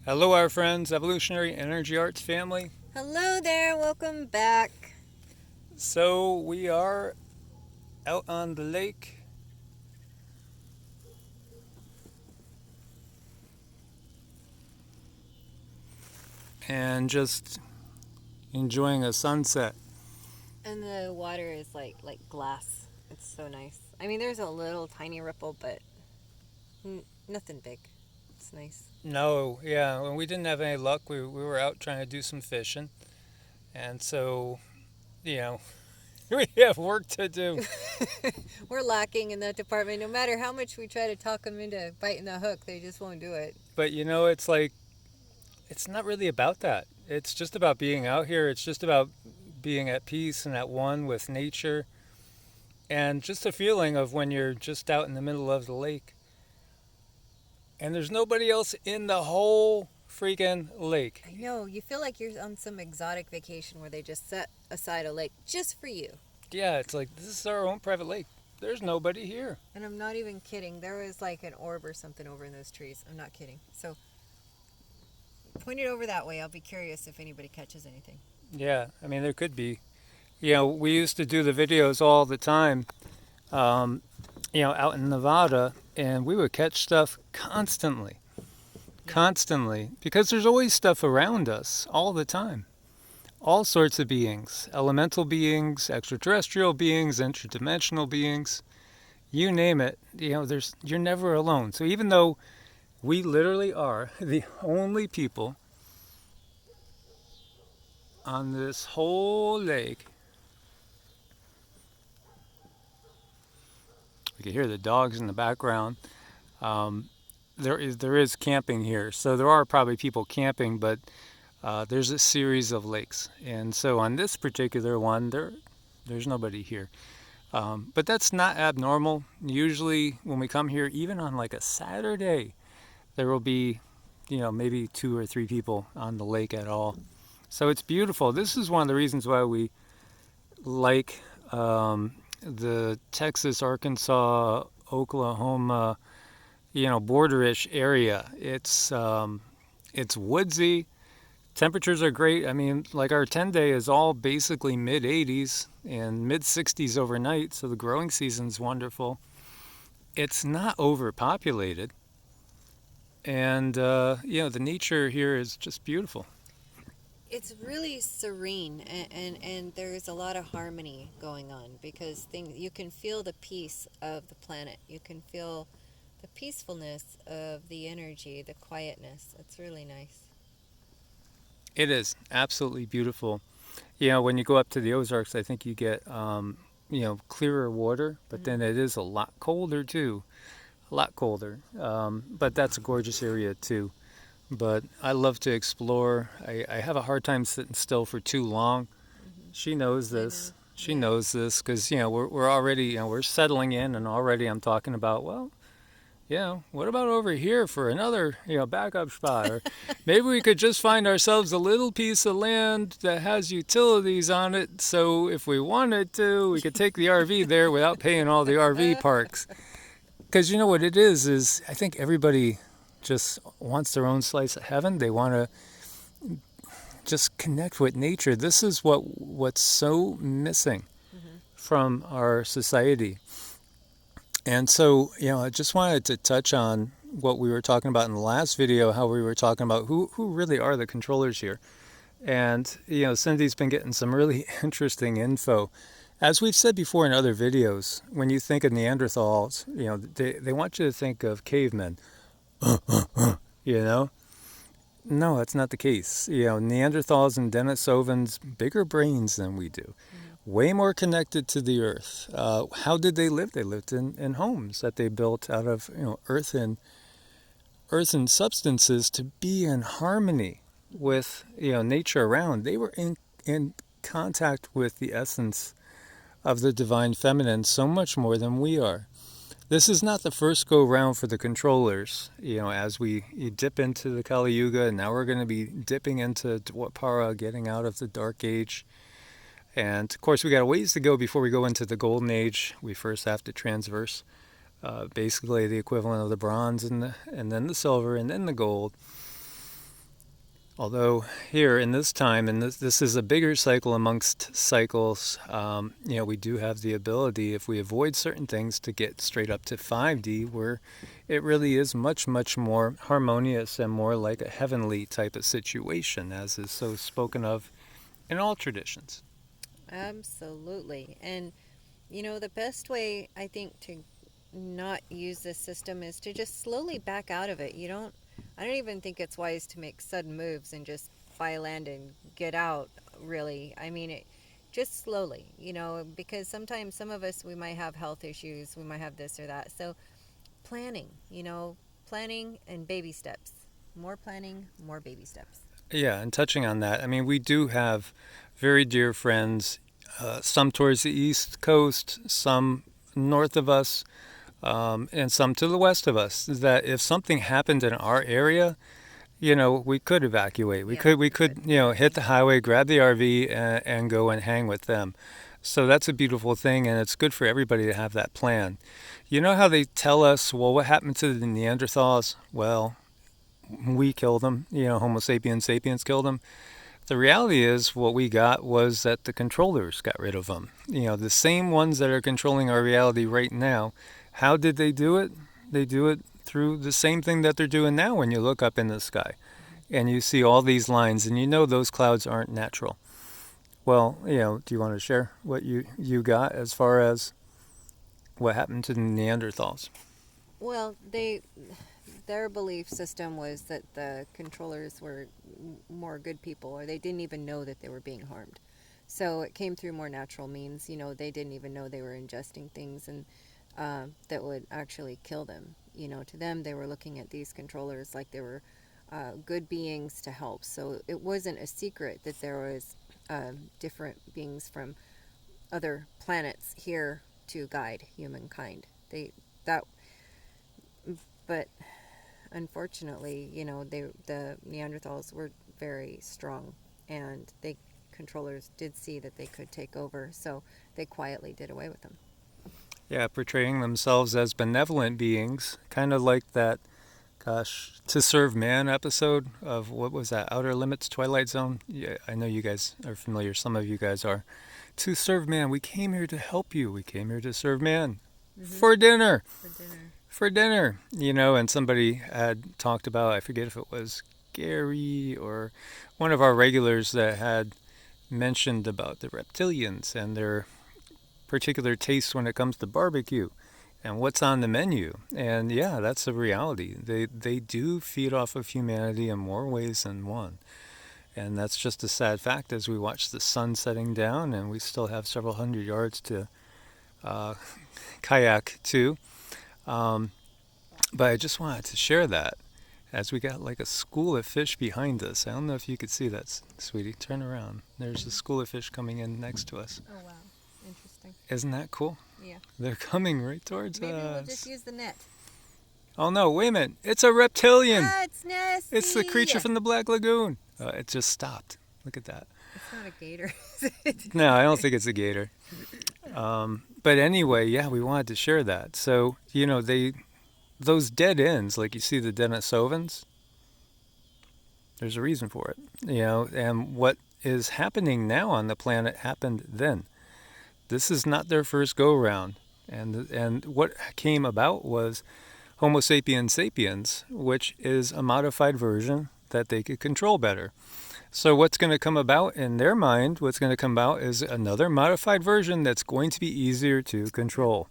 Hello, our friends, Evolutionary Energy Arts family. Hello there, welcome back. So, we are out on the lake and just enjoying a sunset. And the water is like glass. It's so nice. I mean, there's a little tiny ripple, but nothing big. It's nice. No, yeah, when we didn't have any luck, we were out trying to do some fishing. And so, you know, we have work to do. We're lacking in that department. No matter how much we try to talk them into biting the hook, they just won't do it. But it's like, it's not really about that. It's just about being out here. It's just about being at peace and at one with nature. And just a feeling of when you're just out in the middle of the lake and there's nobody else in the whole freaking lake. I know, you feel like you're on some exotic vacation where they just set aside a lake just for you. Yeah, it's like this is our own private lake. There's nobody here. And I'm not even kidding. There was like an orb or something over in those trees. I'm not kidding. So point it over that way. I'll be curious if anybody catches anything. Yeah, I mean, there could be. We used to do the videos all the time, um, out in Nevada, and we would catch stuff constantly, because there's always stuff around us all the time. All sorts of beings, elemental beings, extraterrestrial beings, interdimensional beings, you name it. You're never alone. So even though we literally are the only people on this whole lake, you can hear the dogs in the background. There is camping here, so there are probably people camping, but there's a series of lakes, and so on this particular one, there's nobody here. But that's not abnormal. Usually, when we come here, even on like a Saturday, there will be, maybe 2 or 3 people on the lake at all. So it's beautiful. This is one of the reasons why we like the Texas, Arkansas, Oklahoma, borderish area. It's woodsy. Temperatures are great. I mean, like our 10-day is all basically mid 80s and mid 60s overnight, so the growing season's wonderful. It's not overpopulated, and the nature here is just beautiful. It's really serene, and there's a lot of harmony going on because you can feel the peace of the planet. You can feel the peacefulness of the energy, the quietness. It's really nice. It is absolutely beautiful. When you go up to the Ozarks, I think you get clearer water, but then it is a lot colder too. A lot colder. But that's a gorgeous area too. But I love to explore. I have a hard time sitting still for too long. She knows this. She knows this because we're already we're settling in, and already I'm talking about, well, what about over here for another backup spot, or maybe we could just find ourselves a little piece of land that has utilities on it, so if we wanted to, we could take the RV there without paying all the RV parks. Because you know what it is I think everybody just wants their own slice of heaven. They want to just connect with nature. This is what's so missing from our society. And so, I just wanted to touch on what we were talking about in the last video, how we were talking about who really are the controllers here. And, Cindy's been getting some really interesting info. As we've said before in other videos, when you think of Neanderthals, they want you to think of cavemen. No, that's not the case. Neanderthals and Denisovans, bigger brains than we do. Way more connected to the earth. How did they live? They lived in homes that they built out of earthen substances to be in harmony with nature around. They were in contact with the essence of the divine feminine so much more than we are. This is not the first go round for the controllers. As we dip into the Kali Yuga, and now we're going to be dipping into Dwapara, getting out of the Dark Age. And of course, we got a ways to go before we go into the Golden Age. We first have to transverse basically the equivalent of the bronze and then the silver and then the gold. Although here in this time, and this is a bigger cycle amongst cycles, we do have the ability, if we avoid certain things, to get straight up to 5D, where it really is much, much more harmonious and more like a heavenly type of situation, as is so spoken of in all traditions. Absolutely. And the best way I think to not use this system is to just slowly back out of it. I don't even think it's wise to make sudden moves and just buy land and get out, really. I mean, just slowly, because sometimes some of us, we might have health issues, we might have this or that. So planning, planning and baby steps. More planning, more baby steps. Yeah, and touching on that, I mean, we do have very dear friends, some towards the east coast, some north of us, and some to the west of us, that if something happened in our area, we could evacuate. We Yeah, could we we could could hit definitely. the highway, grab the RV, and go and hang with them. So that's a beautiful thing, and it's good for everybody to have that plan. You know how they tell us, well, what happened to the Neanderthals? Well, we killed them. Homo sapiens sapiens killed them. The reality is, what we got was that the controllers got rid of them. The same ones that are controlling our reality right now. How did they do it? They do it through the same thing that they're doing now when you look up in the sky and you see all these lines and those clouds aren't natural. Well, do you want to share what you got as far as what happened to the Neanderthals? Well, their belief system was that the controllers were more good people, or they didn't even know that they were being harmed. So it came through more natural means. They didn't even know they were ingesting things and that would actually kill them. To them, they were looking at these controllers like they were good beings to help. So it wasn't a secret that there was different beings from other planets here to guide humankind. That, but unfortunately, the Neanderthals were very strong, and they controllers did see that they could take over, so they quietly did away with them. Yeah, portraying themselves as benevolent beings, kind of like that, gosh, To Serve Man episode of what was that, Outer Limits, Twilight Zone? Yeah, I know you guys are familiar. Some of you guys are. To serve man, we came here to help you. We came here to serve man Mm-hmm. for dinner. For dinner. For dinner, and somebody had talked about, I forget if it was Gary or one of our regulars that had mentioned about the reptilians and their particular tastes when it comes to barbecue and what's on the menu. And yeah, that's a reality. They do feed off of humanity in more ways than one. And that's just a sad fact as we watch the sun setting down and we still have several hundred yards to uh, kayak to. Um, but I just wanted to share that as we got like a school of fish behind us. I don't know if you could see that, sweetie. Turn around. There's a school of fish coming in next to us. Oh, wow. Interesting. Isn't that cool? Yeah. They're coming right towards Maybe we'll just us. use the net. Oh no, wait a minute. It's a reptilian. Ah, it's It's the nasty. creature from the Black Lagoon. It just stopped. Look at that. It's not a gator, is it? No, I don't think it's a gator. But anyway, yeah, we wanted to share that. So, those dead ends, like you see the Denisovans, there's a reason for it. And what is happening now on the planet happened then. This is not their first go round. And what came about was Homo sapiens sapiens, which is a modified version that they could control better. So what's going to come about in their mind, what's going to come about is another modified version that's going to be easier to Yep. control.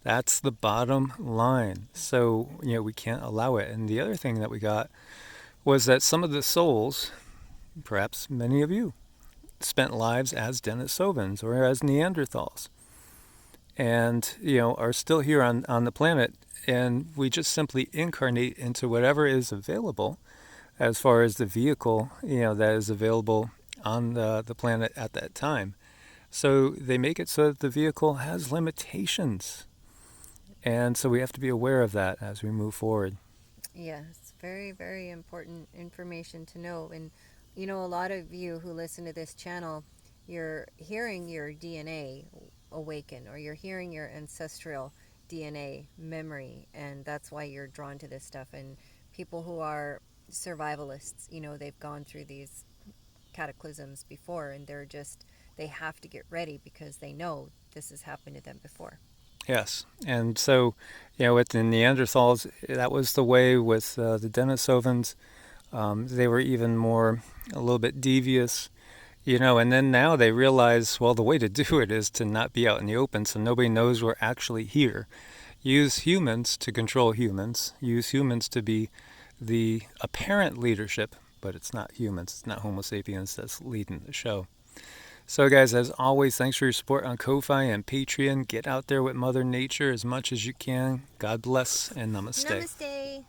That's the bottom line. So, we can't allow it. And the other thing that we got was that some of the souls, perhaps many of you, spent lives as Denisovans or as Neanderthals and, are still here on the planet. And we just simply incarnate into whatever is available as far as the vehicle, that is available on the planet at that time. So they make it so that the vehicle has limitations. And so we have to be aware of that as we move forward. Yes, very, very important information to know. And a lot of you who listen to this channel, you're hearing your DNA awaken, or you're hearing your ancestral DNA memory, and that's why you're drawn to this stuff. And people who are survivalists. They've gone through these cataclysms before, and they have to get ready because they know this has happened to them before. Yes. And so, with the Neanderthals, that was the way with the Denisovans. They were even more, a little bit devious, and then now they realize, well, the way to do it is to not be out in the open so nobody knows we're actually here. Use humans to control humans, use humans to be the apparent leadership, but it's not humans, it's not Homo sapiens that's leading the show. So, guys, as always, thanks for your support on Ko-Fi and Patreon. Get out there with Mother Nature as much as you can. God bless and namaste. Namaste.